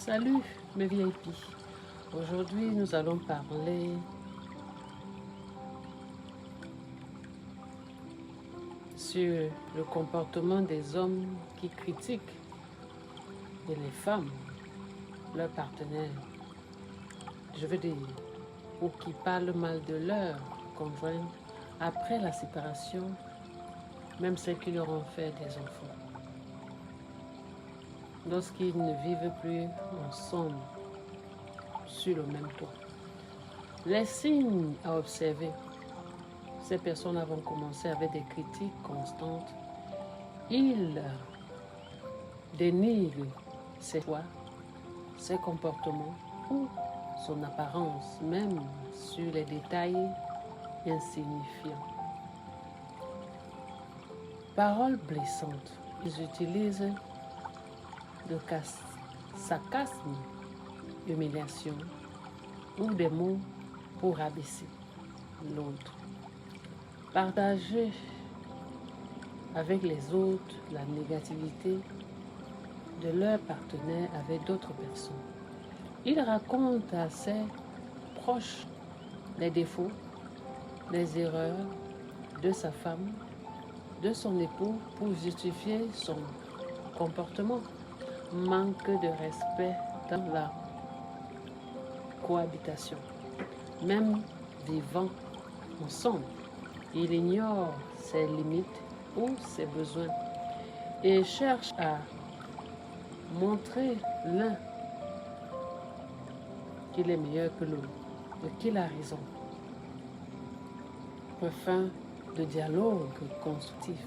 Salut mes VIP. Aujourd'hui nous allons parler sur le comportement des hommes qui critiquent et les femmes, leurs partenaires, je veux dire, ou qui parlent mal de leur conjoint après la séparation, même ceux qui leur ont fait des enfants. Lorsqu'ils ne vivent plus ensemble sur le même toit. Les signes à observer. Ces personnes vont commencer avec des critiques constantes. Ils dénigrent ses choix, ses comportements ou son apparence, même sur les détails insignifiants. Paroles blessantes. Ils utilisent le sarcasme, humiliation ou des mots pour rabaisser l'autre. Partager avec les autres la négativité de leur partenaire avec d'autres personnes. Il raconte à ses proches les défauts, les erreurs de sa femme, de son époux pour justifier son comportement. Manque de respect dans la cohabitation. Même vivant ensemble, il ignore ses limites ou ses besoins et cherche à montrer l'un qu'il est meilleur que l'autre et qu'il a raison. Refrain de dialogue constructif.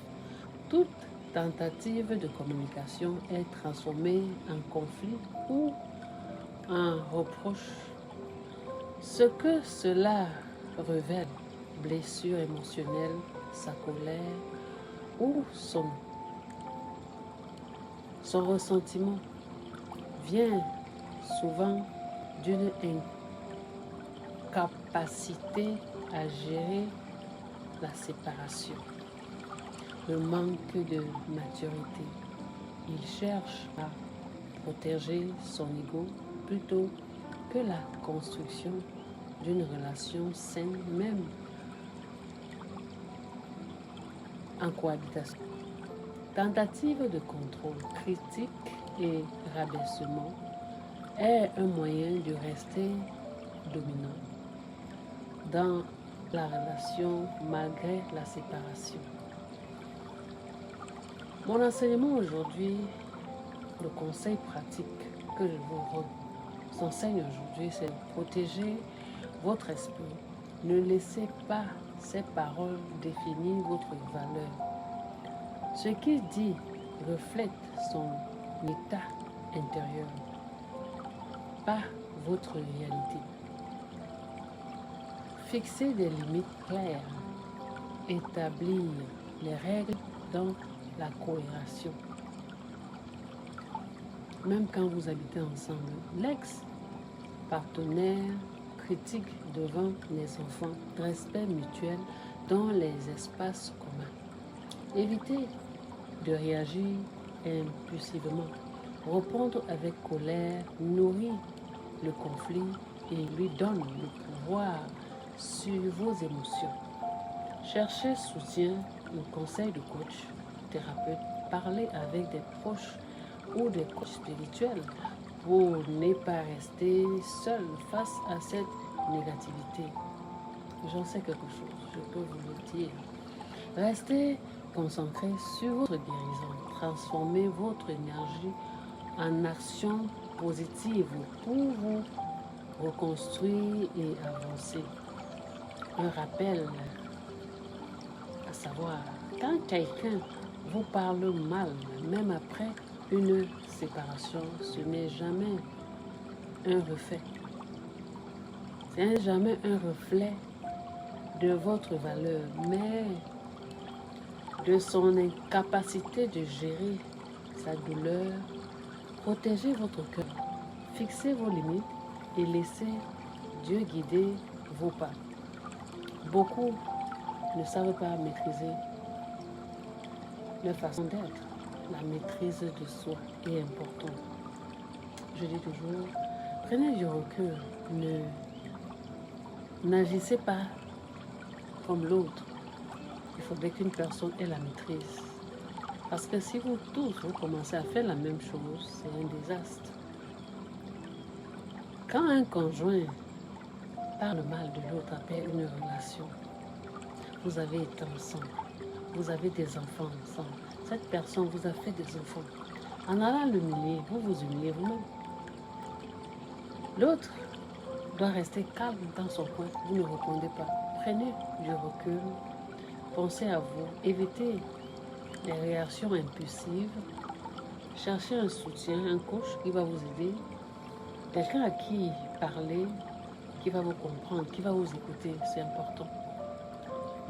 Toute tentative de communication est transformée en conflit ou en reproche. Ce que cela révèle, blessure émotionnelle, sa colère ou son ressentiment, vient souvent d'une incapacité à gérer la séparation, le manque de maturité. Il cherche à protéger son ego plutôt que la construction d'une relation saine, même en cohabitation. Tentative de contrôle, critique et rabaissement est un moyen de rester dominant dans la relation malgré la séparation. Mon enseignement aujourd'hui, le conseil pratique que je vous enseigne aujourd'hui, c'est de protéger votre esprit. Ne laissez pas ces paroles définir votre valeur. Ce qu'il dit reflète son état intérieur, pas votre réalité. Fixer des limites claires, établir les règles dans la cohésion. Même quand vous habitez ensemble, l'ex-partenaire critique devant les enfants, respect mutuel dans les espaces communs. Évitez de réagir impulsivement. Répondre avec colère nourrit le conflit et lui donne le pouvoir sur vos émotions. Cherchez soutien, un conseil de coach, thérapeute, parlez avec des proches ou des coachs spirituels pour ne pas rester seul face à cette négativité. J'en sais quelque chose, je peux vous le dire. Restez concentré sur votre guérison. Transformez votre énergie en action positive pour vous reconstruire et avancer. Un rappel, à savoir, quand quelqu'un vous parle mal, même après une séparation, ce n'est jamais un reflet. Ce n'est jamais un reflet de votre valeur, mais de son incapacité de gérer sa douleur. Protégez votre cœur, fixez vos limites et laissez Dieu guider vos pas. Beaucoup ne savent pas maîtriser leur façon d'être. La maîtrise de soi est importante. je dis toujours, prenez du recul. N'agissez pas comme l'autre. Il faudrait qu'une personne ait la maîtrise. Parce que si vous tous, vous commencez à faire la même chose, c'est un désastre. Quand un conjoint parle mal de l'autre après une relation, vous avez été ensemble, vous avez des enfants ensemble, cette personne vous a fait des enfants. En allant l'humilier, vous vous humiliez vous-même. L'autre doit rester calme dans son coin, vous ne répondez pas. Prenez du recul, pensez à vous, évitez les réactions impulsives, cherchez un soutien, un coach qui va vous aider, quelqu'un à qui parler, qui va vous comprendre, qui va vous écouter, c'est important.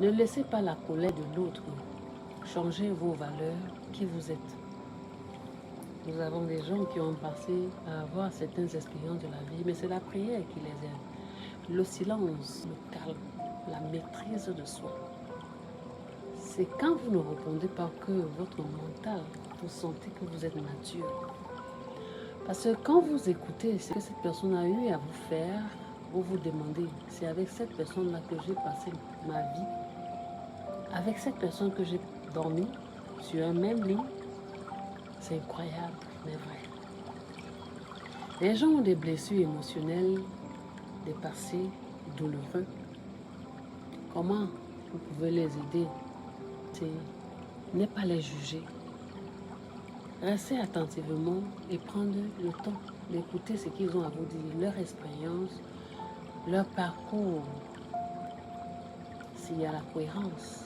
Ne laissez pas la colère de l'autre changer vos valeurs, qui vous êtes. Nous avons des gens qui ont passé à avoir certaines expériences de la vie, mais c'est la prière qui les aide. Le silence, le calme, la maîtrise de soi. C'est quand vous ne répondez pas que votre mental, vous sentez que vous êtes nature. Parce que quand vous écoutez ce que cette personne a eu à vous faire, vous vous demandez, c'est avec cette personne-là que j'ai passé ma vie, avec cette personne que j'ai dormi sur un même lit. C'est incroyable, mais vrai. Les gens ont des blessures émotionnelles, des passés douloureux. Comment vous pouvez les aider? Ne pas les juger. Restez attentivement et prendre le temps d'écouter ce qu'ils ont à vous dire, leur expérience, leur parcours. S'il y a la cohérence,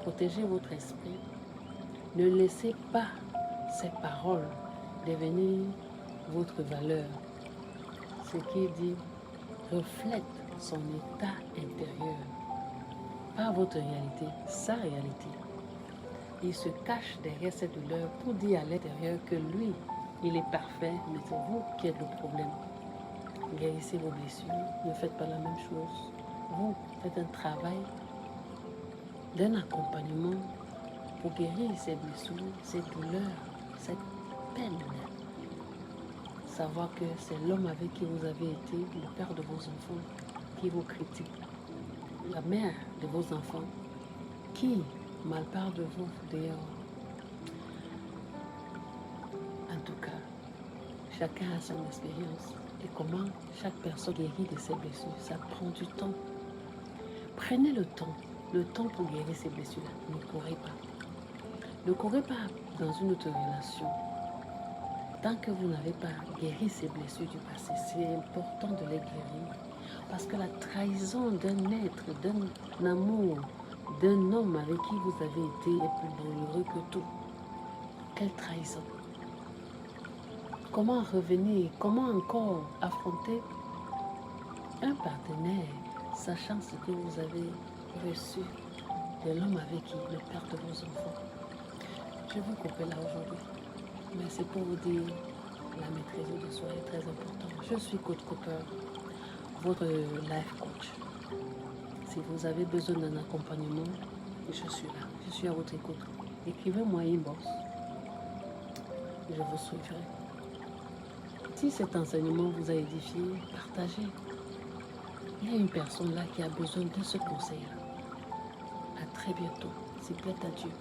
protégez votre esprit. Ne laissez pas ces paroles devenir votre valeur. Ce qui dit reflète son état intérieur, pas votre réalité, sa réalité. Il se cache derrière cette douleur pour dire à l'intérieur que lui, il est parfait, mais c'est vous qui êtes le problème. Guérissez vos blessures, ne faites pas la même chose. Vous faites un travail d'un accompagnement pour guérir ces blessures, ces douleurs, cette peine. Savoir que c'est l'homme avec qui vous avez été, le père de vos enfants, qui vous critique, la mère de vos enfants, qui mal parle de vous dehors. En tout cas, chacun a son expérience et comment chaque personne guérit de ses blessures. Ça prend du temps. Prenez le temps pour guérir ces blessures-là. Ne courez pas. Ne courez pas dans une autre relation. Tant que vous n'avez pas guéri ces blessures du passé, c'est important de les guérir. Parce que la trahison d'un être, d'un amour, d'un homme avec qui vous avez été est plus douloureux que tout. Quelle trahison! Comment revenir, comment encore affronter un partenaire, sachant ce que vous avez reçu de l'homme avec qui, le père de vos enfants. Je vais vous couper là aujourd'hui, mais c'est pour vous dire la maîtrise de soi est très importante. Je suis Coach Cooper, votre life coach. Si vous avez besoin d'un accompagnement, je suis là, je suis à votre écoute. Écrivez-moi inbox, je vous suivrai. Si cet enseignement vous a édifié, partagez. Il y a une personne là qui a besoin de ce conseil-là. À très bientôt, s'il plaît à Dieu.